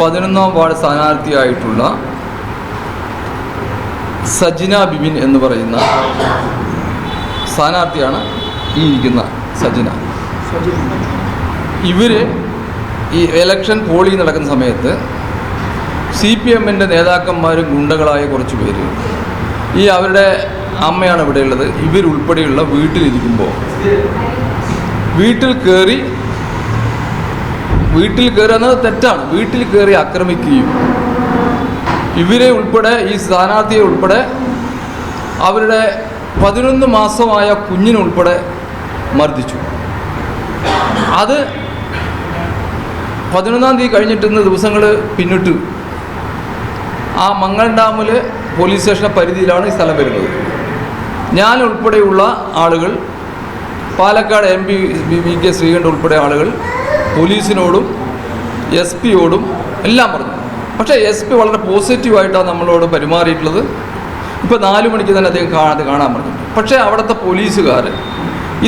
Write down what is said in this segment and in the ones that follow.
11ാം ward സ്ഥാനാർത്ഥിയായിട്ടുള്ള Sajina Bibin എന്ന് പറയുന്ന സ്ഥാനാർത്ഥിയാണ് ഈ ഇരിക്കുന്ന സജിന. ഇവർ ഈ ഇലക്ഷൻ പോളിംഗ് നടക്കുന്ന സമയത്ത് CPMൻ്റെ നേതാക്കന്മാരും ഗുണ്ടകളായ കുറച്ച് പേര് അവരുടെ അമ്മയാണ് ഇവിടെയുള്ളത്, ഇവരുൾപ്പെടെയുള്ള വീട്ടിലിരിക്കുമ്പോൾ വീട്ടിൽ കയറി എന്നത് തെറ്റാണ്. വീട്ടിൽ കയറി ആക്രമിക്കുകയും ഇവരെ ഉൾപ്പെടെ ഈ സ്ഥാനാർത്ഥിയെ ഉൾപ്പെടെ അവരുടെ 11 മാസമായ കുഞ്ഞിനുൾപ്പെടെ മർദ്ദിച്ചു. അത് 11ാം തീയതി കഴിഞ്ഞിട്ടുന്ന ദിവസങ്ങൾ പിന്നിട്ട് ആ മംഗളം ഡാമിൽ പോലീസ് സ്റ്റേഷൻ്റെ പരിധിയിലാണ് ഈ സ്ഥലം വരുന്നത്. ഞാൻ ഉൾപ്പെടെയുള്ള ആളുകൾ, പാലക്കാട് MP VK ശ്രീകണ്ഠൻ ഉൾപ്പെടെ ആളുകൾ പോലീസിനോടും SP-യോടും എല്ലാം പറഞ്ഞു. പക്ഷേ SP വളരെ പോസിറ്റീവായിട്ടാണ് നമ്മളോട് പെരുമാറിയിട്ടുള്ളത്. ഇപ്പോൾ 4 മണിക്ക് തന്നെ അദ്ദേഹം കാണാൻ പറഞ്ഞു. പക്ഷേ അവിടുത്തെ പോലീസുകാർ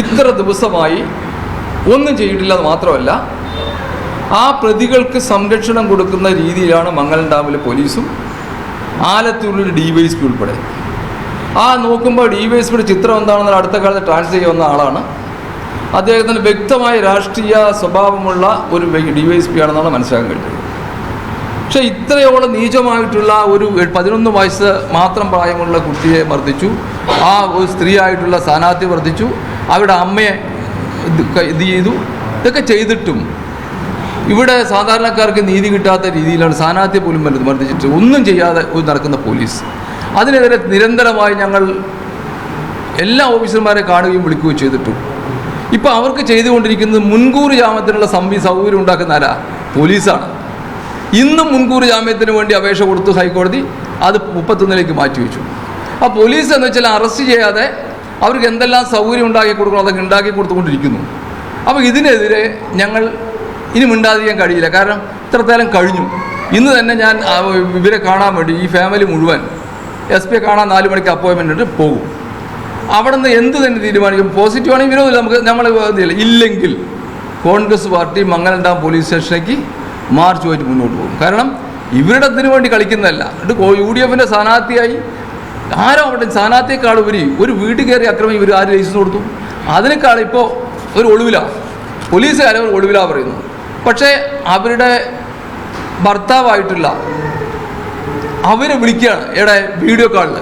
ഇത്ര ദിവസമായി ഒന്നും ചെയ്തിട്ടില്ലെന്ന് മാത്രമല്ല, ആ പ്രതികൾക്ക് സംരക്ഷണം കൊടുക്കുന്ന രീതിയിലാണ് മംഗളം ഡാമിലെ പോലീസും ആലത്തൂരിൽ DYSP ഉൾപ്പെടെ. നോക്കുമ്പോൾ DYSPയുടെ ചിത്രം എന്താണെന്ന് അടുത്ത കാലത്ത് ട്രാൻസ്ഫർ ചെയ്യുന്ന ആളാണ്. അദ്ദേഹത്തിന് വ്യക്തമായ രാഷ്ട്രീയ സ്വഭാവമുള്ള ഒരു DYSP ആണെന്നാണ് മനസ്സിലാക്കാൻ കഴിയുന്നത്. പക്ഷേ ഇത്രയോളം നീചമായിട്ടുള്ള ഒരു 11 വയസ്സ് മാത്രം പ്രായമുള്ള കുട്ടിയെ മർദ്ദിച്ചു, ഒരു സ്ത്രീ ആയിട്ടുള്ള സ്ഥാനാർത്ഥി മർദ്ദിച്ചു, അവരുടെ അമ്മയെ ഇത് ചെയ്തു. ഇതൊക്കെ ചെയ്തിട്ടും ഇവിടെ സാധാരണക്കാർക്ക് നീതി കിട്ടാത്ത രീതിയിലാണ് സ്ഥാനാർത്ഥിയെ പോലും മർദ്ദിച്ചിട്ട് ഒന്നും ചെയ്യാതെ നടക്കുന്ന പോലീസ്. അതിനെതിരെ നിരന്തരമായി ഞങ്ങൾ എല്ലാ ഓഫീസർമാരെ കാണുകയും വിളിക്കുകയും ചെയ്തിട്ടും ഇപ്പോൾ അവർക്ക് ചെയ്തുകൊണ്ടിരിക്കുന്നത് മുൻകൂർ ജാമ്യത്തിനുള്ള സൗകര്യം ഉണ്ടാക്കുന്ന ആരാ? പോലീസാണ്. ഇന്നും മുൻകൂർ ജാമ്യത്തിന് വേണ്ടി അപേക്ഷ കൊടുത്തു ഹൈക്കോടതി, അത് 31ലേക്ക് മാറ്റിവെച്ചു. ആ പോലീസ് എന്ന് വെച്ചാൽ അറസ്റ്റ് ചെയ്യാതെ അവർക്ക് എന്തെല്ലാം സൗകര്യം ഉണ്ടാക്കി കൊടുക്കണം അതൊക്കെ ഉണ്ടാക്കി കൊടുത്തുകൊണ്ടിരിക്കുന്നു. അപ്പോൾ ഇതിനെതിരെ ഞങ്ങൾ ഇനി മിണ്ടാതിരിക്കാൻ കഴിയില്ല. കാരണം ഇത്രത്തേലും കഴിഞ്ഞു. ഇന്ന് തന്നെ ഞാൻ ഇവരെ കാണാൻ വേണ്ടി ഈ ഫാമിലി മുഴുവൻ SP കാണാൻ 4 മണിക്ക് അപ്പോയിൻമെൻ്റ് ഉണ്ട്, പോകും. അവിടെ നിന്ന് എന്ത് തന്നെ തീരുമാനിക്കും, പോസിറ്റീവാണെങ്കിൽ വിരോധമില്ല, നമ്മൾ ഇല്ലെങ്കിൽ കോൺഗ്രസ് പാർട്ടി മംഗളം ഡാം പോലീസ് സ്റ്റേഷനിലേക്ക് മാർച്ചുമായിട്ട് മുന്നോട്ട് പോകും. കാരണം ഇവരുടെ ഇതിനു വേണ്ടി കളിക്കുന്നതല്ല. UDFൻ്റെ സ്ഥാനാർത്ഥിയായി ആരോ അവിടെ സ്ഥാനാർത്ഥിയേക്കാൾ ഉപരി ഒരു വീട്ടിൽ കയറി അക്രമം ഇവർ ആര് ലൈസൻസ് കൊടുത്തു? അതിനേക്കാൾ ഇപ്പോൾ ഒരു ഒളിവിലാണ്, പോലീസുകാരെ ഒരു ഒളിവിലാണ് പറയുന്നു. പക്ഷേ അവരുടെ ഭർത്താവായിട്ടുള്ള അവരെ വിളിക്കുകയാണ്, വീഡിയോ കോളിൽ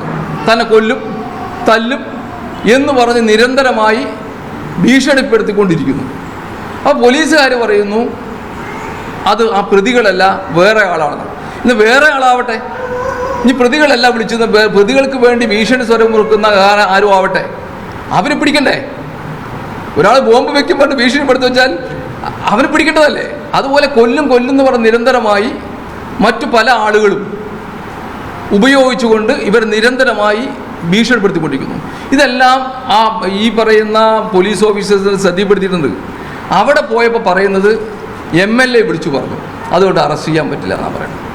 തന്നെ കൊല്ലും തല്ലും എന്ന് പറഞ്ഞ് നിരന്തരമായി ഭീഷണിപ്പെടുത്തിക്കൊണ്ടിരിക്കുന്നു. അപ്പോൾ പോലീസുകാർ പറയുന്നു അത് ആ പ്രതികളല്ല വേറെ ആളാണ്. ഇന്ന് വേറെ ആളാവട്ടെ, ഇനി പ്രതികളല്ല വിളിച്ചത്, പ്രതികൾക്ക് വേണ്ടി ഭീഷണി സ്വരം മുറുക്കുന്ന ആരും ആവട്ടെ, അവരെ പിടിക്കണ്ടേ? ഒരാൾ ബോംബ് വെക്കുമ്പോൾ ഭീഷണിപ്പെടുത്തി വെച്ചാൽ അവനെ പിടിക്കേണ്ടതല്ലേ? അതുപോലെ കൊല്ലും എന്ന് പറഞ്ഞ് നിരന്തരമായി മറ്റു പല ആളുകളും ഉപയോഗിച്ചുകൊണ്ട് ഇവർ നിരന്തരമായി ഭീഷണിപ്പെടുത്തിക്കൊണ്ടിരിക്കുന്നു. ഇതെല്ലാം ഈ പറയുന്ന പോലീസ് ഓഫീസേഴ്സ് ശ്രദ്ധപ്പെടുത്തിയിട്ടുണ്ട്. അവിടെ പോയപ്പോൾ പറയുന്നത് MLA വിളിച്ചു പറഞ്ഞു, അതുകൊണ്ട് അറസ്റ്റ് ചെയ്യാൻ പറ്റില്ല എന്നാണ് പറയുന്നത്.